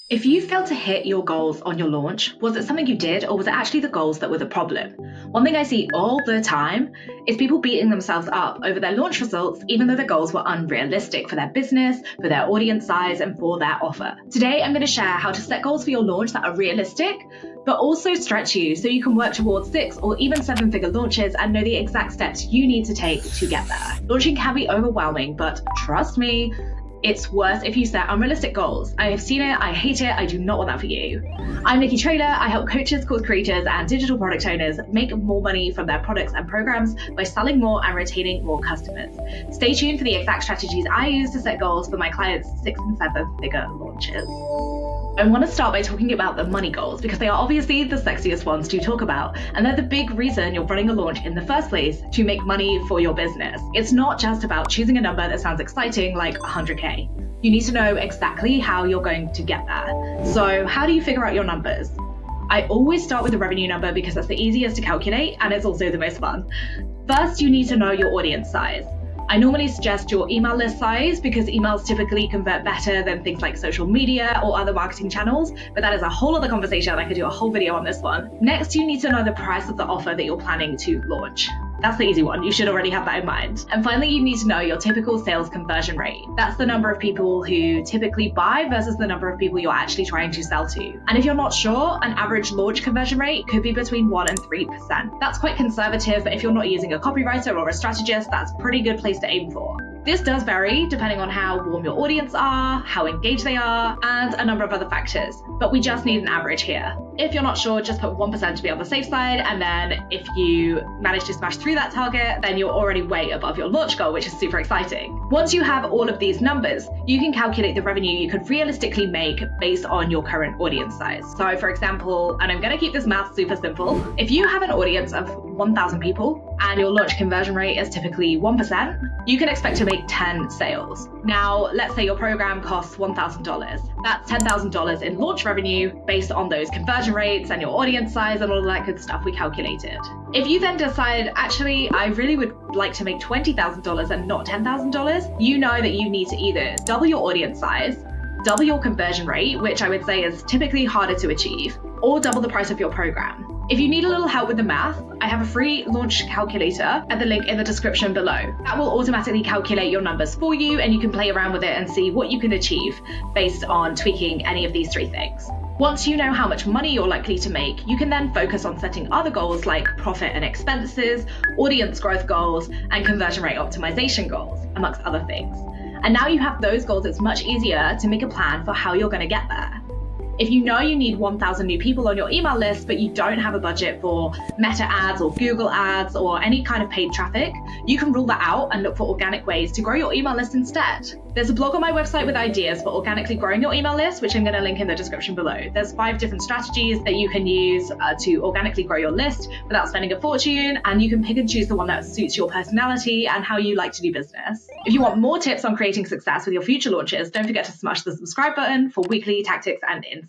If you failed to hit your goals on your launch, was it something you did or was it actually the goals that were the problem? One thing I see all the time is people beating themselves up over their launch results even though the goals were unrealistic for their business, for their audience size, and for their offer. Today, I'm going to share how to set goals for your launch that are realistic, but also stretch you so you can work towards 6 or even 7-figure launches and know the exact steps you need to take to get there. Launching can be overwhelming, but trust me, it's worse if you set unrealistic goals. I have seen it, I hate it, I do not want that for you. I'm Nikki Traylor. I help coaches, course creators, and digital product owners make more money from their products and programs by selling more and retaining more customers. Stay tuned for the exact strategies I use to set goals for my clients' 6 and 7-figure launches. I want to start by talking about the money goals because they are obviously the sexiest ones to talk about, and they're the big reason you're running a launch in the first place, to make money for your business. It's not just about choosing a number that sounds exciting like 100K. You need to know exactly how you're going to get there. So how do you figure out your numbers? I always start with the revenue number because that's the easiest to calculate and it's also the most fun. First, you need to know your audience size. I normally suggest your email list size because emails typically convert better than things like social media or other marketing channels, but that is a whole other conversation. I could do a whole video on this one. Next, you need to know the price of the offer that you're planning to launch. That's the easy one. You should already have that in mind. And finally, you need to know your typical sales conversion rate. That's the number of people who typically buy versus the number of people you're actually trying to sell to. And if you're not sure, an average launch conversion rate could be between 1% and 3%. That's quite conservative, but if you're not using a copywriter or a strategist, that's a pretty good place to aim for. This does vary depending on how warm your audience are, how engaged they are, and a number of other factors, but we just need an average here. If you're not sure, just put 1% to be on the safe side, and then if you manage to smash through that target, then you're already way above your launch goal, which is super exciting. Once you have all of these numbers, you can calculate the revenue you could realistically make based on your current audience size. So for example, and I'm gonna keep this math super simple, if you have an audience of 1,000 people and your launch conversion rate is typically 1%, you can expect to make 10 sales. Now, let's say your program costs $1,000. That's $10,000 in launch revenue based on those conversion rates and your audience size and all that good stuff we calculated. If you then decide, actually, I really would like to make $20,000 and not $10,000, you know that you need to either double your audience size, double your conversion rate, which I would say is typically harder to achieve, or double the price of your program. If you need a little help with the math, I have a free launch calculator at the link in the description below. That will automatically calculate your numbers for you and you can play around with it and see what you can achieve based on tweaking any of these 3 things. Once you know how much money you're likely to make, you can then focus on setting other goals like profit and expenses, audience growth goals, and conversion rate optimization goals, amongst other things. And now you have those goals, it's much easier to make a plan for how you're going to get there. If you know you need 1,000 new people on your email list, but you don't have a budget for Meta ads or Google ads or any kind of paid traffic, you can rule that out and look for organic ways to grow your email list instead. There's a blog on my website with ideas for organically growing your email list, which I'm going to link in the description below. There's 5 different strategies that you can use to organically grow your list without spending a fortune, and you can pick and choose the one that suits your personality and how you like to do business. If you want more tips on creating success with your future launches, don't forget to smash the subscribe button for weekly tactics and insights.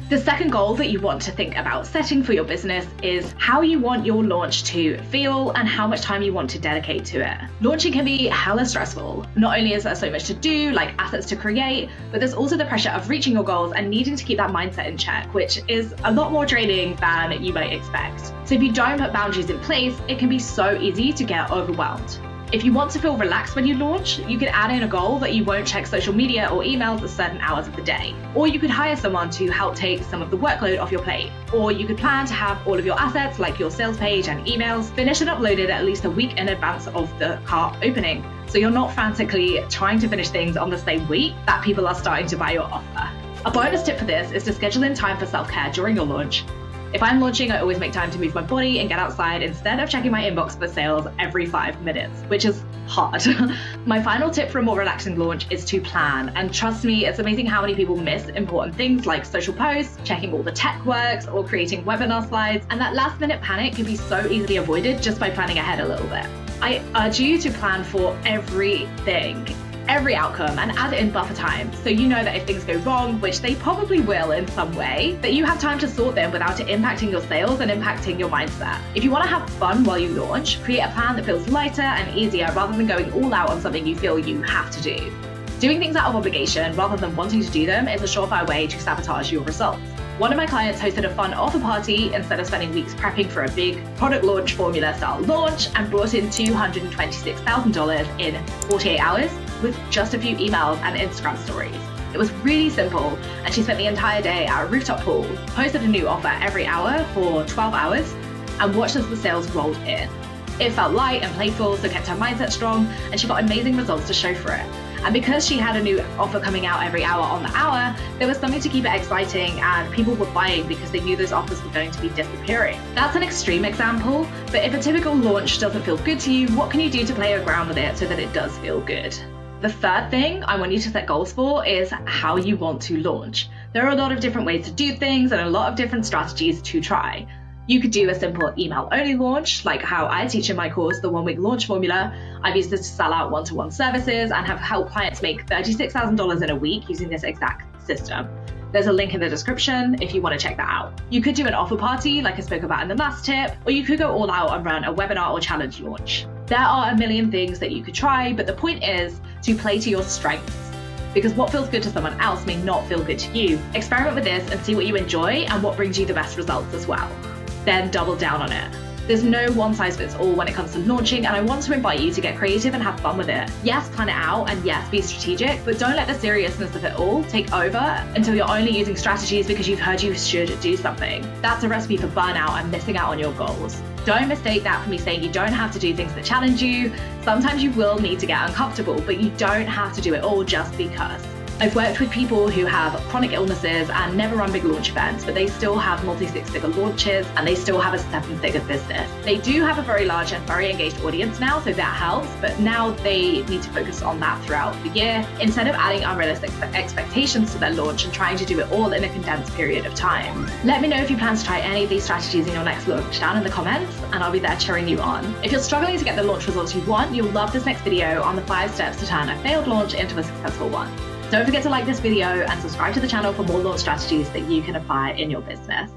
The second goal that you want to think about setting for your business is how you want your launch to feel and how much time you want to dedicate to it. Launching can be hella stressful. Not only is there so much to do, like assets to create, but there's also the pressure of reaching your goals and needing to keep that mindset in check, which is a lot more draining than you might expect. So if you don't put boundaries in place, it can be so easy to get overwhelmed. If you want to feel relaxed when you launch, you could add in a goal that you won't check social media or emails at certain hours of the day. Or you could hire someone to help take some of the workload off your plate. Or you could plan to have all of your assets, like your sales page and emails, finished and uploaded at least a week in advance of the cart opening. So you're not frantically trying to finish things on the same week that people are starting to buy your offer. A bonus tip for this is to schedule in time for self-care during your launch. If I'm launching, I always make time to move my body and get outside instead of checking my inbox for sales every 5 minutes, which is hard. My final tip for a more relaxing launch is to plan. And trust me, it's amazing how many people miss important things like social posts, checking all the tech works, or creating webinar slides. And that last minute panic can be so easily avoided just by planning ahead a little bit. I urge you to plan for everything. every outcome and add in buffer time so you know that if things go wrong, which they probably will in some way, that you have time to sort them without it impacting your sales and impacting your mindset. If you want to have fun while you launch, create a plan that feels lighter and easier rather than going all out on something you feel you have to do. Doing things out of obligation rather than wanting to do them is a surefire way to sabotage your results. One of my clients hosted a fun offer party instead of spending weeks prepping for a big product launch formula style launch and brought in $226,000 in 48 hours with just a few emails and Instagram stories. It was really simple, and she spent the entire day at a rooftop pool, posted a new offer every hour for 12 hours, and watched as the sales rolled in. It felt light and playful, so kept her mindset strong, and she got amazing results to show for it. And because she had a new offer coming out every hour on the hour, there was something to keep it exciting, and people were buying because they knew those offers were going to be disappearing. That's an extreme example, but if a typical launch doesn't feel good to you, what can you do to play around with it so that it does feel good? The third thing I want you to set goals for is how you want to launch. There are a lot of different ways to do things and a lot of different strategies to try. You could do a simple email-only launch, like how I teach in my course, the 1-week launch formula. I've used this to sell out one-to-one services and have helped clients make $36,000 in a week using this exact system. There's a link in the description if you want to check that out. You could do an offer party, like I spoke about in the last tip, or you could go all out and run a webinar or challenge launch. There are a million things that you could try, but the point is to play to your strengths, because what feels good to someone else may not feel good to you. Experiment with this and see what you enjoy and what brings you the best results as well. Then double down on it. There's no one size fits all when it comes to launching, and I want to invite you to get creative and have fun with it. Yes, plan it out, and yes, be strategic, but don't let the seriousness of it all take over until you're only using strategies because you've heard you should do something. That's a recipe for burnout and missing out on your goals. Don't mistake that for me saying you don't have to do things that challenge you. Sometimes you will need to get uncomfortable, but you don't have to do it all just because. I've worked with people who have chronic illnesses and never run big launch events, but they still have multi-six-figure launches and they still have a 7-figure business. They do have a very large and very engaged audience now, so that helps, but now they need to focus on that throughout the year instead of adding unrealistic expectations to their launch and trying to do it all in a condensed period of time. Let me know if you plan to try any of these strategies in your next launch down in the comments, and I'll be there cheering you on. If you're struggling to get the launch results you want, you'll love this next video on the 5 steps to turn a failed launch into a successful one. Don't forget to like this video and subscribe to the channel for more launch strategies that you can apply in your business.